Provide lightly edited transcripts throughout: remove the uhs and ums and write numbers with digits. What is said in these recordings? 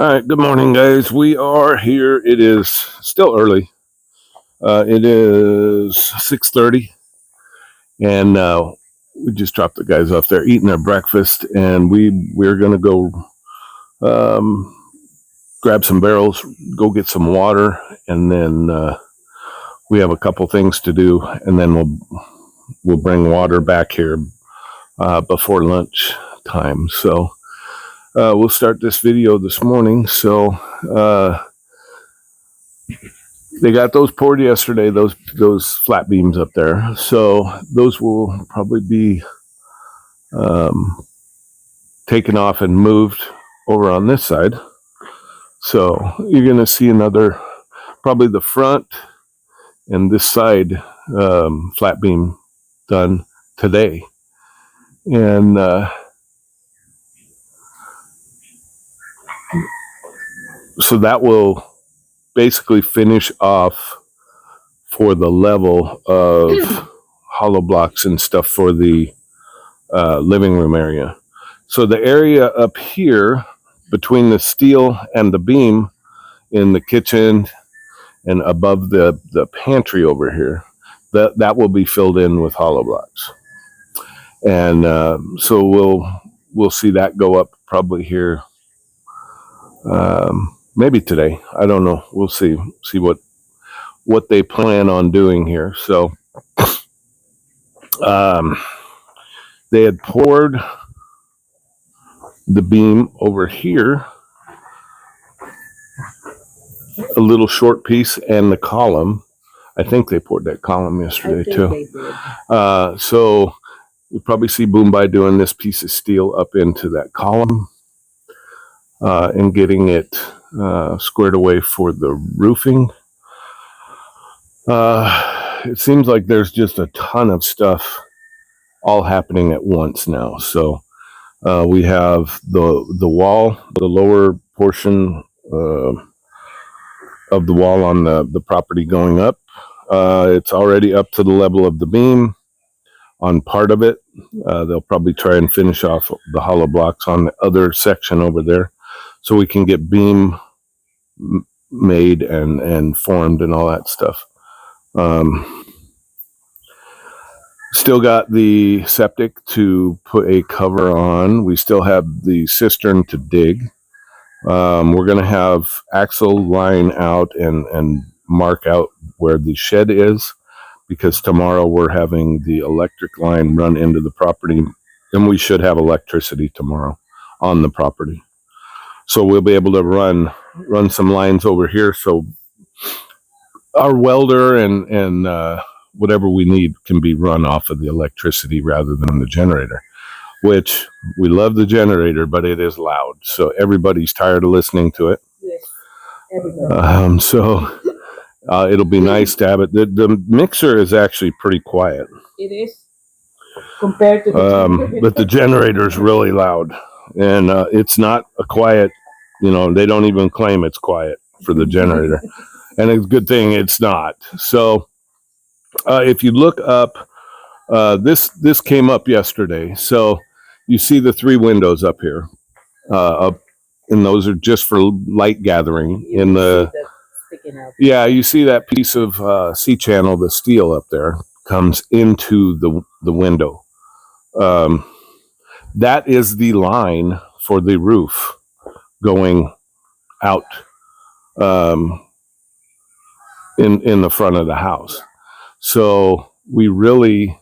All right, good morning, guys. We are here. It is still early. It is 6:30, and we just dropped the guys off there eating their breakfast, and we're gonna go um, grab some barrels, go get some water, and then we have a couple things to do, and then we'll bring water back here before lunch time. So. We'll start this video this morning. So they got those poured yesterday, those flat beams up there. So those will probably be taken off and moved over on this side. So you're going to see another, probably the front and this side flat beam done today. And so that will basically finish off for the level of hollow blocks and stuff for the living room area. So the area up here between the steel and the beam in the kitchen and above the pantry over here, that will be filled in with hollow blocks. And so we'll see that go up probably here. Maybe today. I don't know. We'll see what they plan on doing here. So they had poured the beam over here, a little short piece, and the column. I think they poured that column yesterday too. So you'll probably see Boombai doing this piece of steel up into that column and getting it squared away for the roofing. It seems like there's just a ton of stuff all happening at once now. So we have the wall, the lower portion of the wall on the property going up. It's already up to the level of the beam on part of it. They'll probably try and finish off the hollow blocks on the other section over there, so we can get beam made and formed and all that stuff. Still got the septic to put a cover on. We still have the cistern to dig. We're going to have axle line out and mark out where the shed is, because tomorrow we're having the electric line run into the property, and we should have electricity tomorrow on the property. So we'll be able to run some lines over here, so our welder and whatever we need can be run off of the electricity rather than the generator, which we love the generator, but it is loud. So everybody's tired of listening to it. Yes, everybody. So it'll be nice to have it. The mixer is actually pretty quiet. It is compared to the but the generator is really loud, and it's not a quiet. They don't even claim it's quiet for the generator, and it's a good thing it's not. So if you look up, this came up yesterday. So you see the 3 windows up here, and those are just for light gathering in the. Yeah, you see that piece of C-channel, the steel up there, comes into the window. That is the line for the roof going out in the front of the house. So we really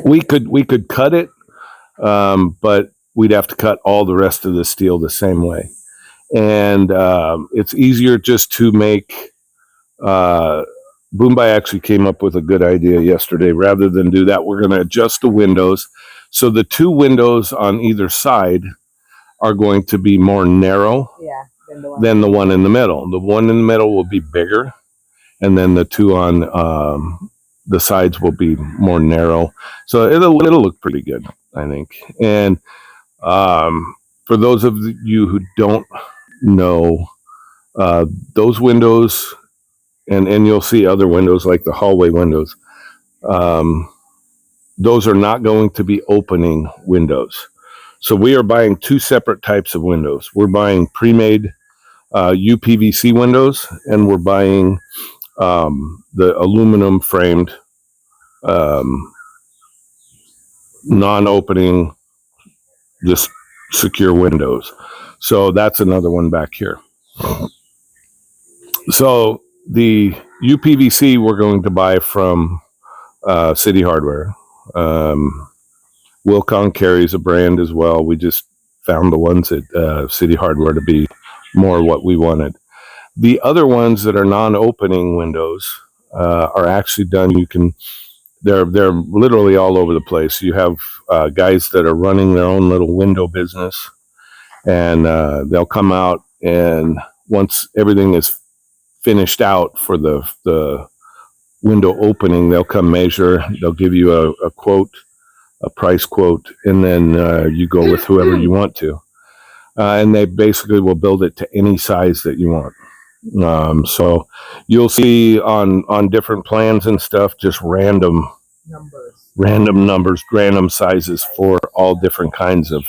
we could cut it, but we'd have to cut all the rest of the steel the same way. And it's easier just to make. Boombai actually came up with a good idea yesterday. Rather than do that, we're going to adjust the windows. So the 2 windows on either side are going to be more narrow than the one in the middle. The one in the middle will be bigger, and then the 2 on the sides will be more narrow. So it'll look pretty good, I think. And for those of you who don't know, those windows, and you'll see other windows like the hallway windows, those are not going to be opening windows. So we are buying two separate types of windows. We're buying pre-made UPVC windows, and we're buying the aluminum framed non-opening, just secure windows. So that's another one back here. So the UPVC we're going to buy from City Hardware. Wilcon carries a brand as well. We just found the ones at City Hardware to be more what we wanted. The other ones that are non-opening windows are actually done. They're literally all over the place. You have guys that are running their own little window business, and they'll come out, and once everything is finished out for the window opening, they'll come measure. They'll give you a quote, a price quote, and then you go with whoever you want to. And they basically will build it to any size that you want. So you'll see on different plans and stuff, just random numbers, random sizes for all different kinds of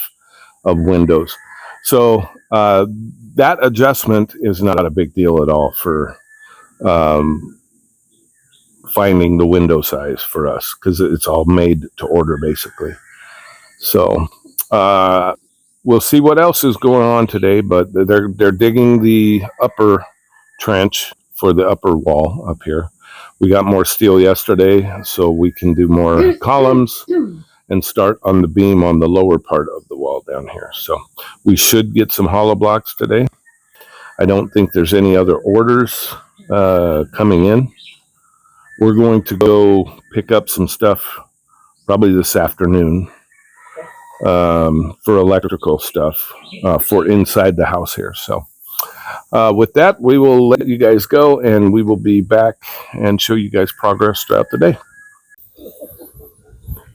windows. So that adjustment is not a big deal at all for finding the window size for us, because it's all made to order basically. So we'll see what else is going on today, but they're digging the upper trench for the upper wall up here. We got more steel yesterday, so we can do more columns and start on the beam on the lower part of the wall down here. So we should get some hollow blocks today. I don't think there's any other orders coming in. We're going to go pick up some stuff probably this afternoon for electrical stuff for inside the house here. So with that, we will let you guys go, and we will be back and show you guys progress throughout the day.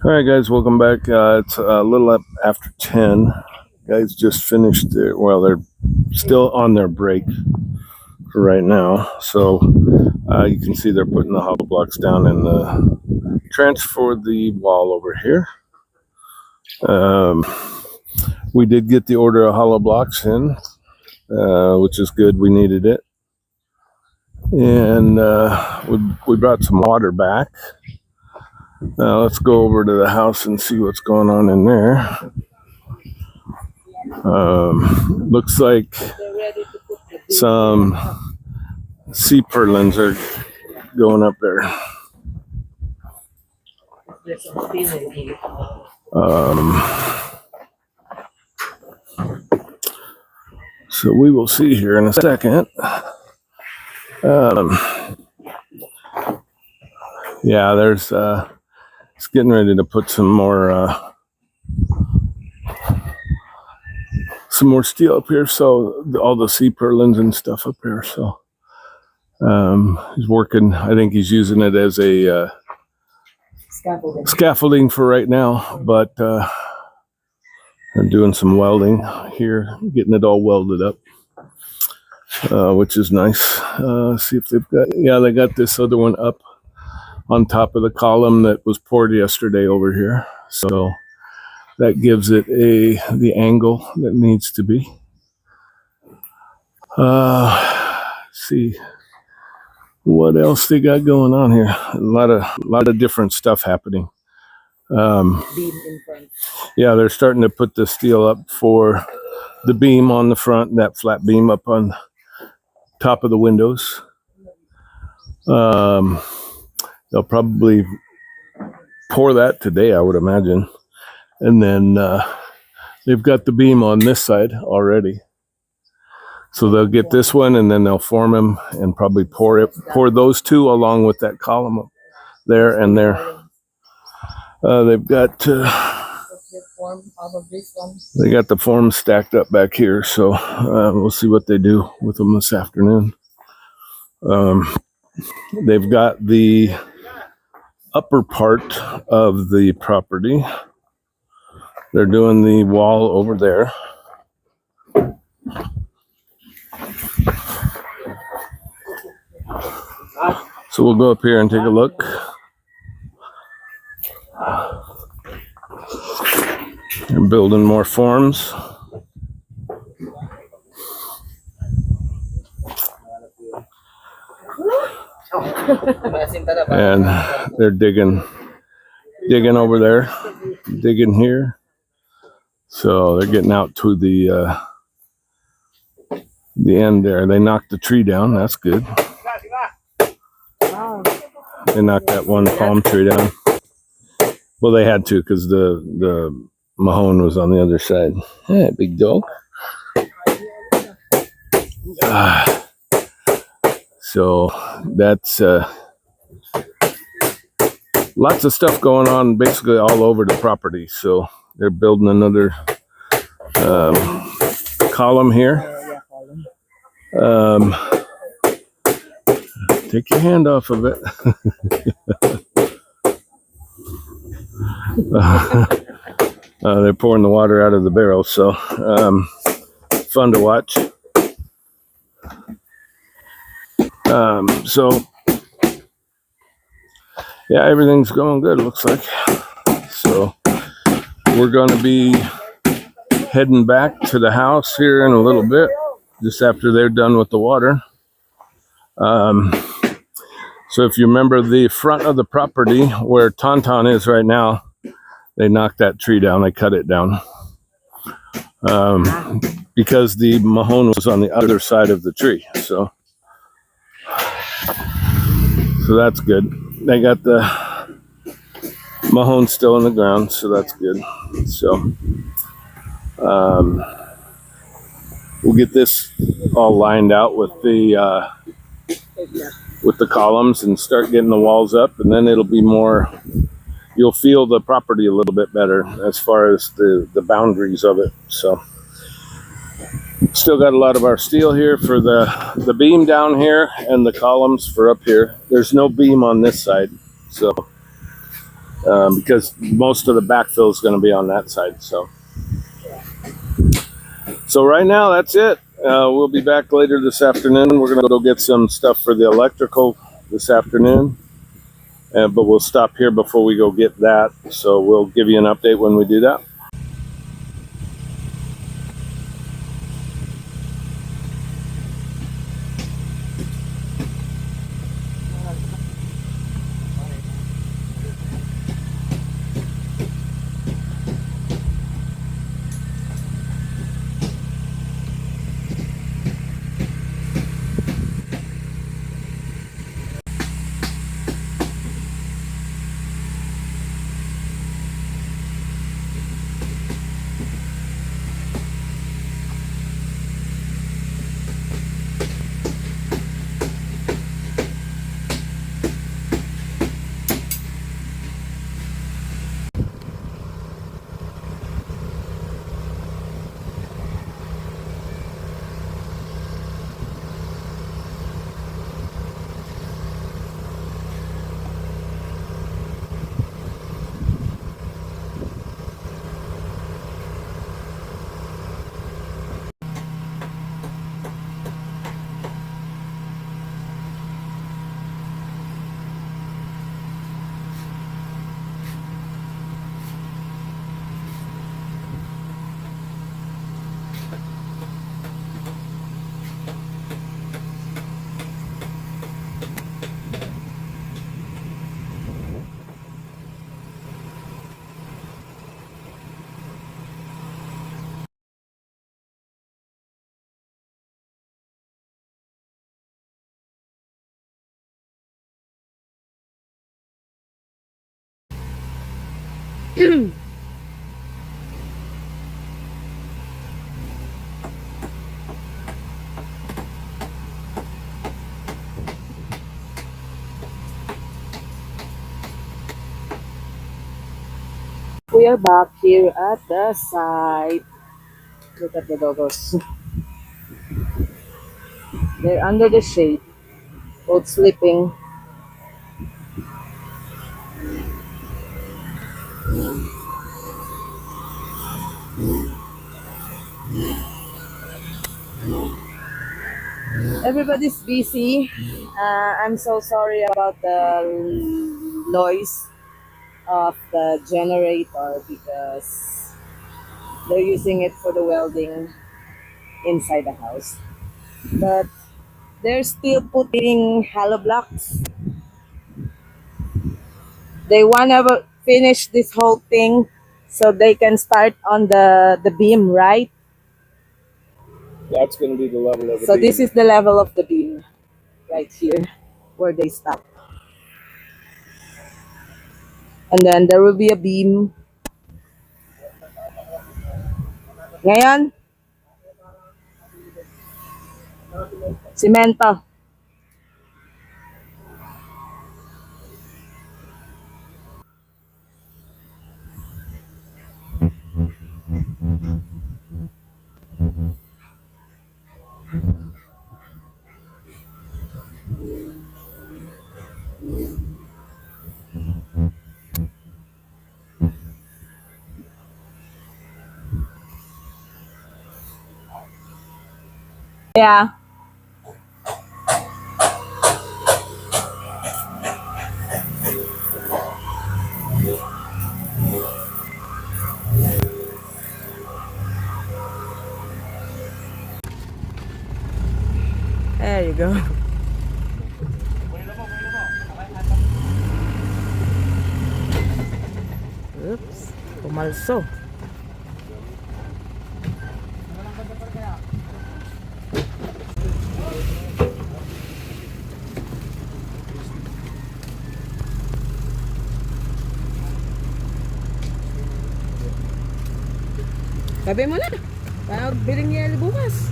All right, guys, welcome back. It's a little up after 10. Guys just finished they're still on their break for right now. So you can see they're putting the hollow blocks down in the trench for the wall over here. We did get the order of hollow blocks in, which is good. We needed it. And we brought some water back. Let's go over to the house and see what's going on in there. Looks like some sea purlins are going up there. So we will see here in a second. Yeah, there's it's getting ready to put some more steel up here. So all the sea purlins and stuff up here. So he's working. I think he's using it as a scaffolding for right now, but I'm doing some welding here, getting it all welded up, which is nice. See if they've got, they got this other one up on top of the column that was poured yesterday over here. So that gives it the angle that needs to be. See what else they got going on here. A lot of different stuff happening. Beam in front. Yeah, they're starting to put the steel up for the beam on the front, that flat beam up on top of the windows. They'll probably pour that today, I would imagine. And then they've got the beam on this side already. So they'll get this one, and then they'll form them and probably pour those two along with that column up there and there. They've got they got the forms stacked up back here, so we'll see what they do with them this afternoon. They've got the upper part of the property. They're doing the wall over there. So we'll go up here and take a look. They're building more forms. And they're digging over there, digging here. So they're getting out to the end there. They knocked the tree down. That's good. They knocked that one palm tree down. Well, they had to because the mahone was on the other side. Hey, big dog. So that's lots of stuff going on basically all over the property. So they're building another column here. Take your hand off of it. They're pouring the water out of the barrel, so fun to watch. So yeah, everything's going good, looks like. So we're going to be heading back to the house here in a little bit, just after they're done with the water. So if you remember the front of the property where Tauntaun is right now, they knocked that tree down. They cut it down because the mahone was on the other side of the tree. So that's good. They got the mahone still in the ground, so that's good. So we'll get this all lined out with the columns and start getting the walls up, and then it'll be more. You'll feel the property a little bit better as far as the boundaries of it. So still got a lot of our steel here for the beam down here and the columns for up here. There's no beam on this side, so because most of the backfill is going to be on that side. So right now that's it. We'll be back later this afternoon. We're going to go get some stuff for the electrical this afternoon. But we'll stop here before we go get that. So we'll give you an update when we do that. We are back here at the site. Look at the doggos. They're under the shade, both sleeping. Everybody's busy. I'm so sorry about the noise of the generator because They're using it for the welding inside the house. But they're still putting hollow blocks. They wanna finish this whole thing so they can start on the beam, right? That's going to be the level of the So this beam. is the level of the beam right here where they stop. And then there will be a beam. Ngayon, simento. Yeah. There you go. Oops. Pumalso. Sabi mo na. Parang biling niya bukas.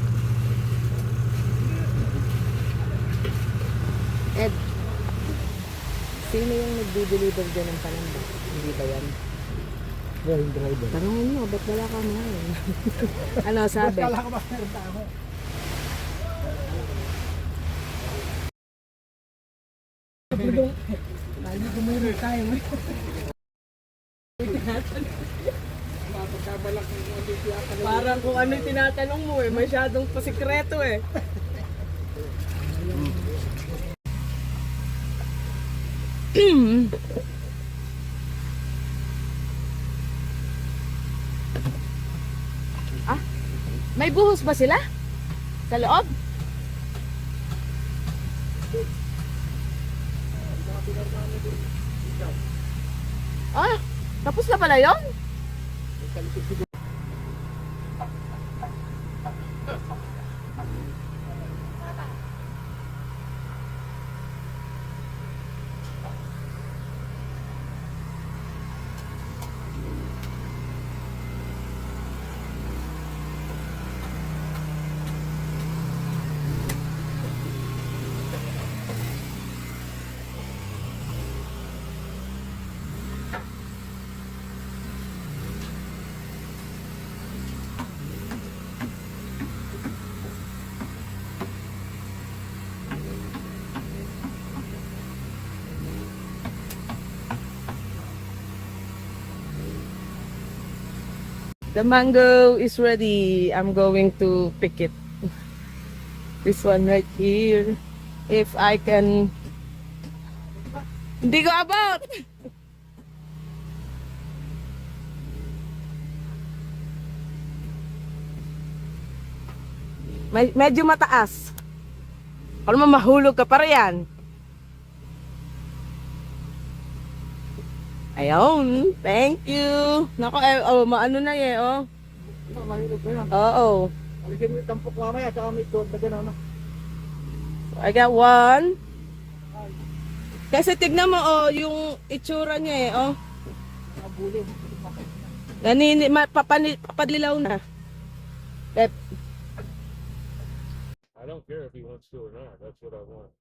Ed, sino yung nagdi-deliver dyan ng pananda? Hindi ba yan? Yung driver. Tanungin mo, ba't wala ka ngayon? Ano sabi? Kala ko ba meron tao? Lagi kumirit tayo. Parang kung ano yung tinatanong mo eh, masyadong pasikreto eh. Ah, may buhos ba sila? Sa loob? Ah, tapos na pala yun? The mango is ready. I'm going to pick it. This one right here. If I can... Hindi ko about! Medyo mataas. Kung mo mahulog ka pa riyan. Ayun. Thank you. Nako, oh, maano na eh, oh. Mahirap ba yan? Oo. Aligyan mo yung tampok mamaya, tsaka may doon na gano'n. I got one. Kasi tignan mo, oh, yung itsura niya eh, oh. Nabuli. Papadilaw na. Pep. I don't care if he wants to or not. That's what I want.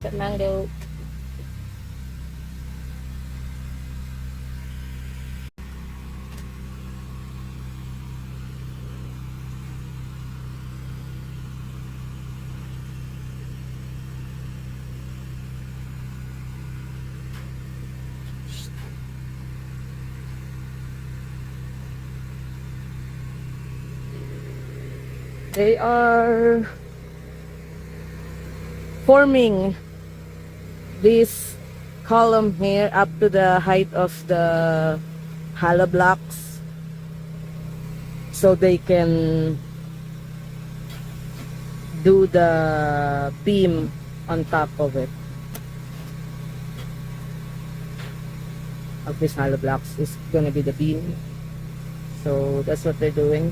The mango. They are forming this column here up to the height of the hollow blocks so they can do the beam on top of it. Of this hollow blocks is gonna be the beam. So that's what they're doing.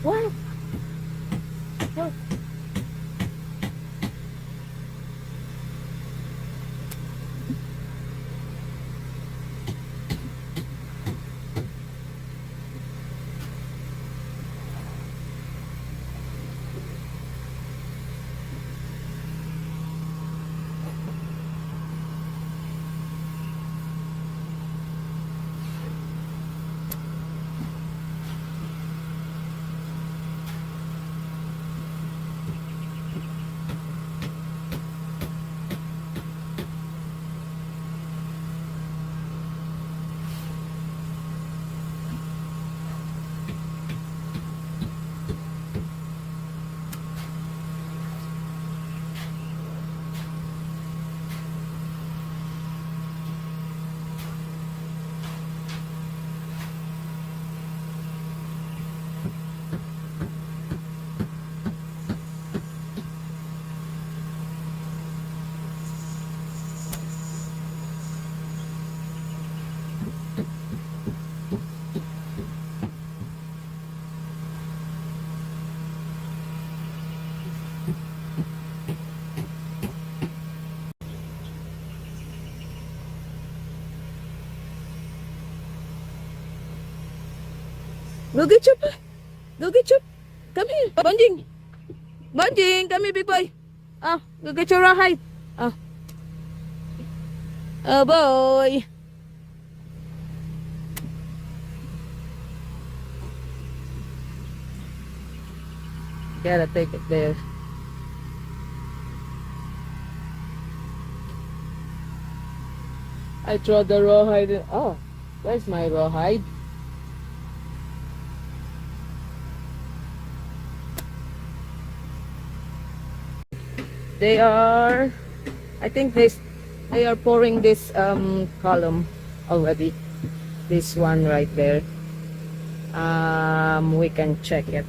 What? What? Go get Chup. Go get Chup. Come here. Bonding. Bonding. Come here, big boy. Oh, go get your rawhide. Oh. Oh, boy. Gotta take it there. I throw the rawhide in. Oh, where's my rawhide? They are, I think they are pouring this column already. This one right there. We can check it.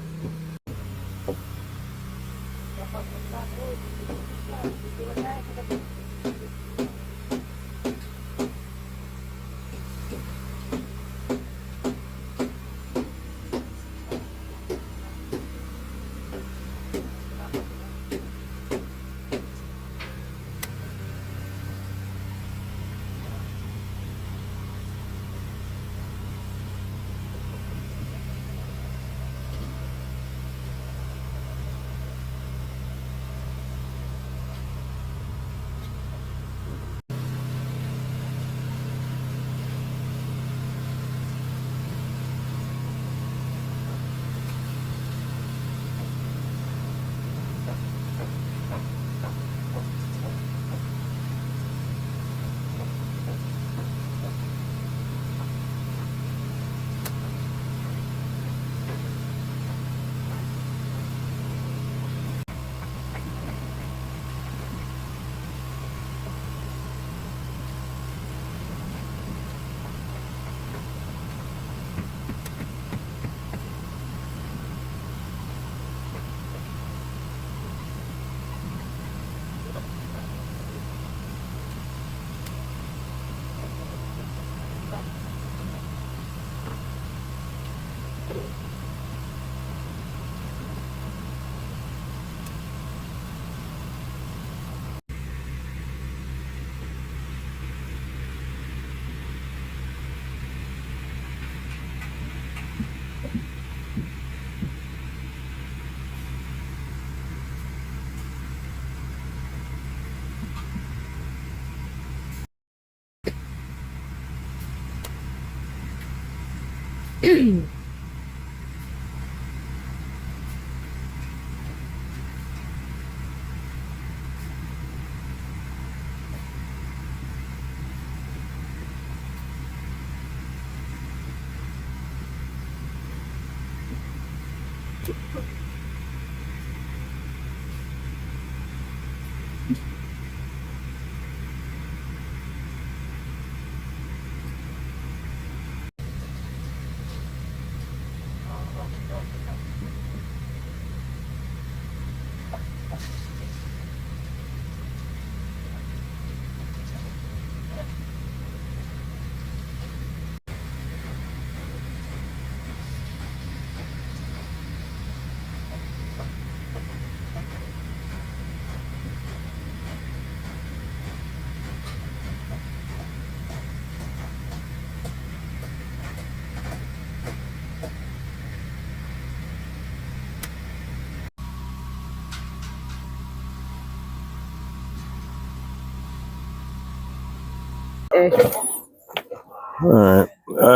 All right.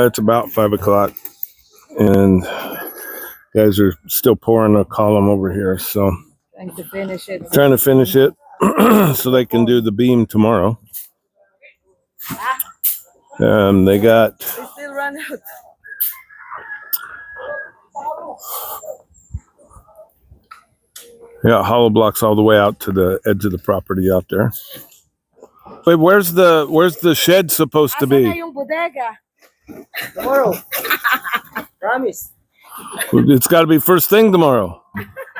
It's about 5 o'clock, and guys are still pouring a column over here. So Trying to finish it. trying to finish it so they can do the beam tomorrow. They got They still run out. hollow blocks all the way out to the edge of the property out there. Wait, where's the shed supposed to Asa na be? yung bodega? Tomorrow. Promise. It's got to be first thing tomorrow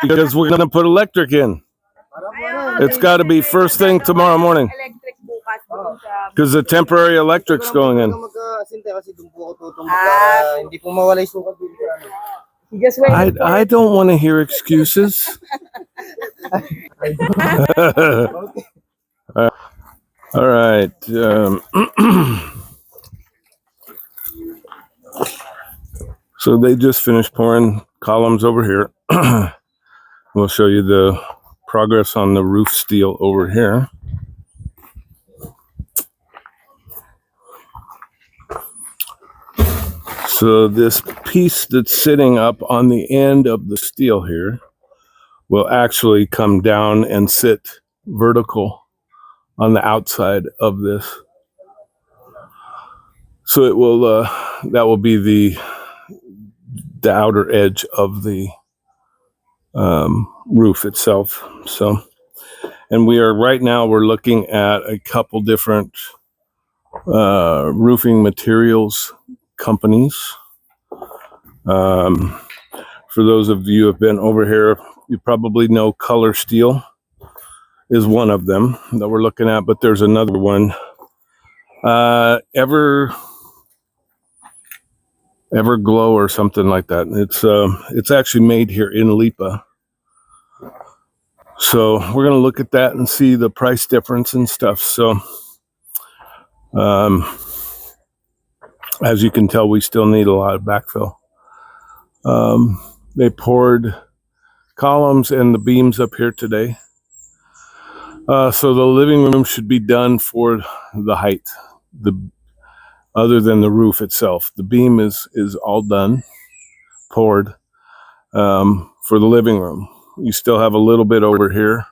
because we're going to put electric in. It's got to be first thing tomorrow morning Electric bukas doon sa... because the temporary electric's going in. Hindi po mawala yung sukat dito. You just wait. I don't want to hear excuses. All right. So they just finished pouring columns over here. We'll show you the progress on the roof steel over here. So this piece that's sitting up on the end of the steel here will actually come down and sit vertical on the outside of this. So it will that will be the outer edge of the roof itself. So, and we're looking at a couple different roofing materials companies. For those of you who have been over here, you probably know Color Steel is one of them that we're looking at, but there's another one. Everglow or something like that. It's actually made here in Lipa. So we're gonna look at that and see the price difference and stuff. So as you can tell, we still need a lot of backfill. They poured columns and the beams up here today. So the living room should be done for the height, other than the roof itself. The beam is all done, poured for the living room. You still have a little bit over here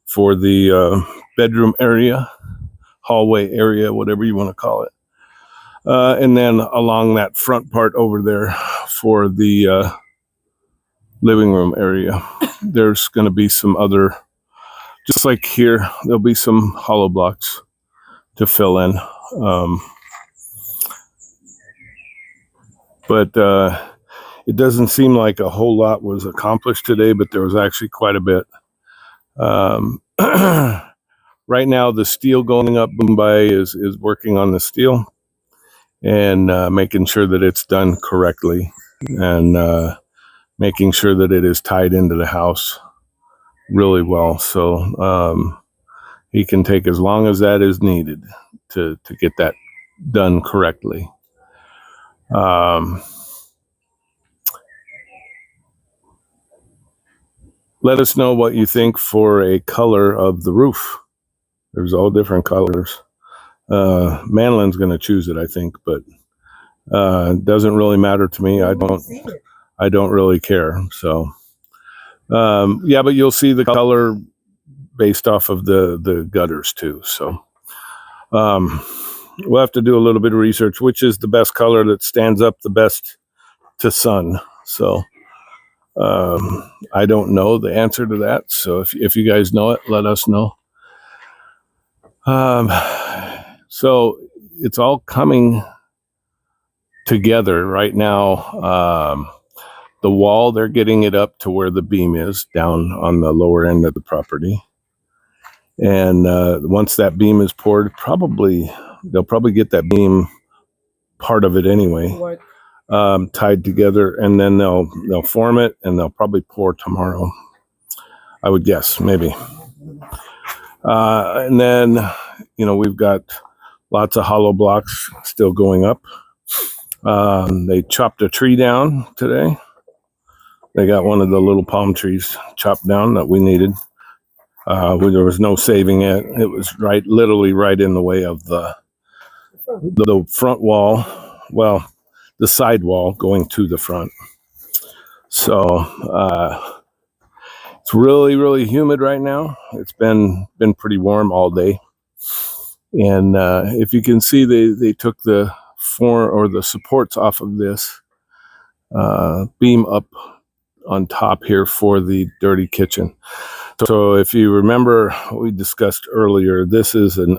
for the bedroom area, hallway area, whatever you want to call it. And then along that front part over there for the living room area, there's going to be some other, just like here, there'll be some hollow blocks to fill in. But it doesn't seem like a whole lot was accomplished today, but there was actually quite a bit. Right now, the steel going up, Mumbai is working on the steel and making sure that it's done correctly and making sure that it is tied into the house really well. So he can take as long as that is needed to get that done correctly. Let us know what you think for a color of the roof. There's all different colors. Manlin's going to choose it, I think, but Doesn't really matter to me. I don't really care. So yeah, but you'll see the color based off of the gutters too. So we'll have to do a little bit of research, which is the best color that stands up the best to sun. So I don't know the answer to that. So if you guys know it, let us know. So it's all coming together right now. The wall, they're getting it up to where the beam is down on the lower end of the property. And once that beam is poured, they'll probably get that beam, part of it anyway, tied together, and then they'll form it, and they'll probably pour tomorrow, I would guess, maybe. And then, we've got lots of hollow blocks still going up. They chopped a tree down today. They got one of the little palm trees chopped down that we needed. There was no saving it. It was literally right in the way of the front wall. Well, the side wall going to the front. So it's really, really humid right now. It's been pretty warm all day. And if you can see, they took the supports off of this beam up on top here for the dirty kitchen. So if you remember what we discussed earlier, this is an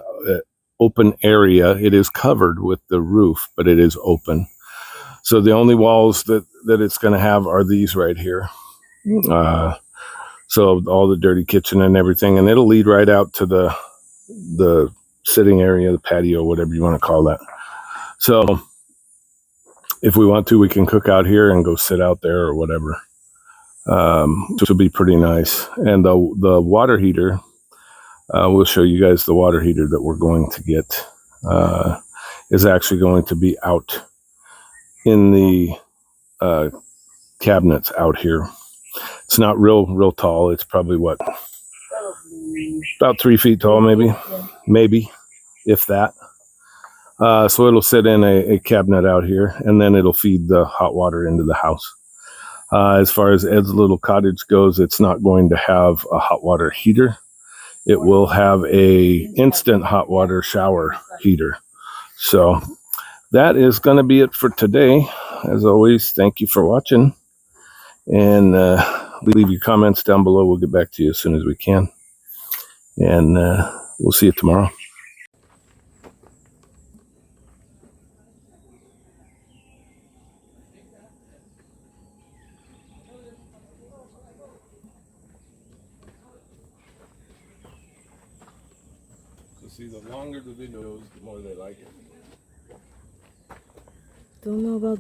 open area. It is covered with the roof, but it is open. So the only walls that it's going to have are these right here. So all the dirty kitchen and everything, and it'll lead right out to the sitting area, the patio, whatever you want to call that. So if we want to, we can cook out here and go sit out there or whatever. Which will be pretty nice. And the water heater, we'll show you guys the water heater that we're going to get, is actually going to be out in the cabinets out here. It's not real tall. It's probably about 3 feet tall, maybe, if that. So it'll sit in a cabinet out here, and then it'll feed the hot water into the house. As far as Ed's little cottage goes, it's not going to have a hot water heater. It will have a instant hot water shower heater. So that is going to be it for today. As always, thank you for watching. And leave your comments down below. We'll get back to you as soon as we can. And we'll see you tomorrow. See, the longer the videos, the more they like it. Don't know about.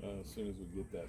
As soon as we get that